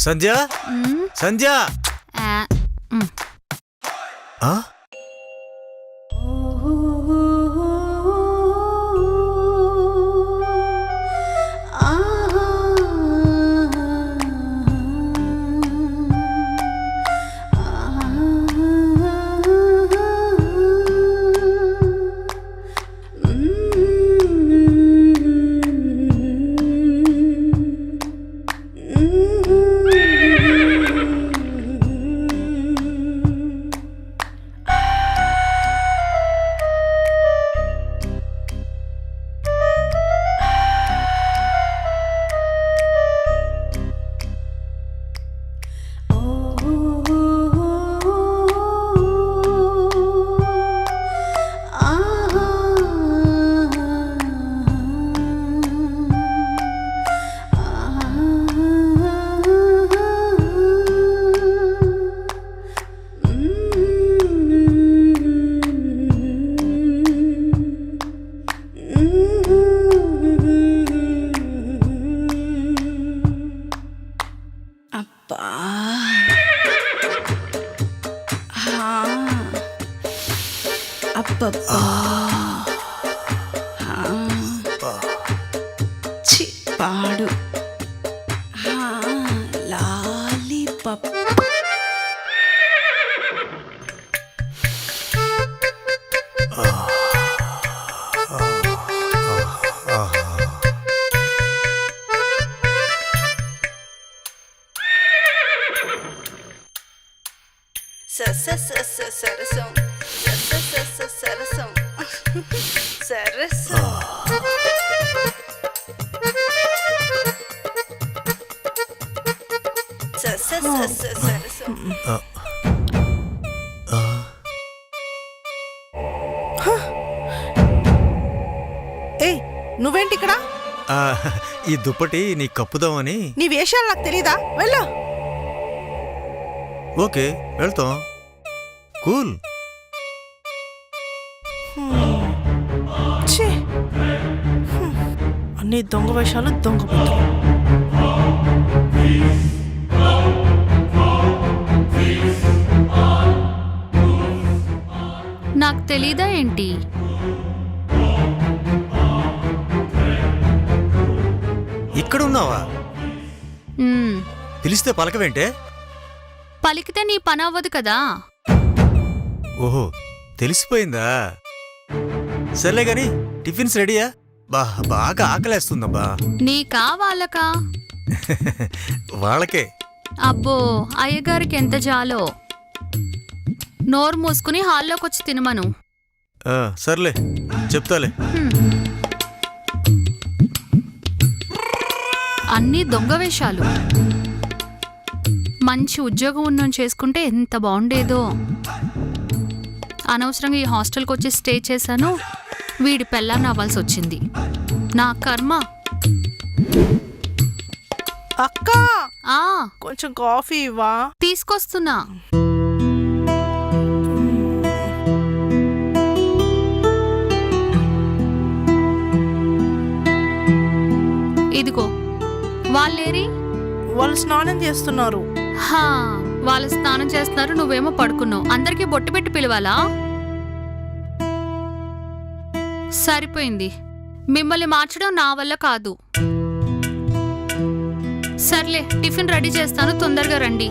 సంధ్య సంధ్య పాడు లాలీపాప్ సరసం సరసం సరసం ఏయ్ నువ్వేంటి ఇక్కడ? ఈ దుప్పటి నీ కప్పుదామని. నీ వేషాలు నాకు తెలీదా? వెళ్ళు. ఓకే వెళ్తాం. కూల్. అన్ని దొంగ వేషాలు, దొంగ బుద్ధులు. నాకు తెలీదా ఏంటి? ఇక్కడున్నావా? పిలిస్తే పలకవేంటే? పలికితే నీ పని అవ్వదు కదా. ఓహో తెలిసిపోయిందా? సర్లే గాని టిఫిన్స్ రెడీయా? బాగా ఆకలేస్తుందబ్బా. నీకా వాళ్ళకా? వాళ్ళకే. అబ్బో అయ్యగారికి ఎంత జాలో. నోరు మూసుకుని హాల్లోకి వచ్చి తినమను. సర్లే చెప్తాలే. అన్నీ దొంగ వేషాలు. మంచి ఉద్యోగం ఉన్నోని చేసుకుంటే ఎంత బాగుండేదో. అనవసరంగా ఈ హాస్టల్కి వచ్చి స్టే చేశాను. వీడి పెళ్ళాన్ని అవ్వాల్సి వచ్చింది. నా కర్మ. అక్క కొంచెం కాఫీ ఇవ్వా? తీసుకొస్తున్నా. ఇదిగో. వాళ్ళేరి? వాళ్ళు స్నానం చేస్తున్నారు. వాళ్ళు స్నానం చేస్తున్నారు, నువ్వేమో పడుకున్నావు. అందరికీ బొట్టు పెట్టి పిలవాలా? సరిపోయింది. మిమ్మల్ని మార్చడం నా వల్ల కాదు. సర్లే టిఫిన్ రెడీ చేస్తాను, తొందరగా రండి.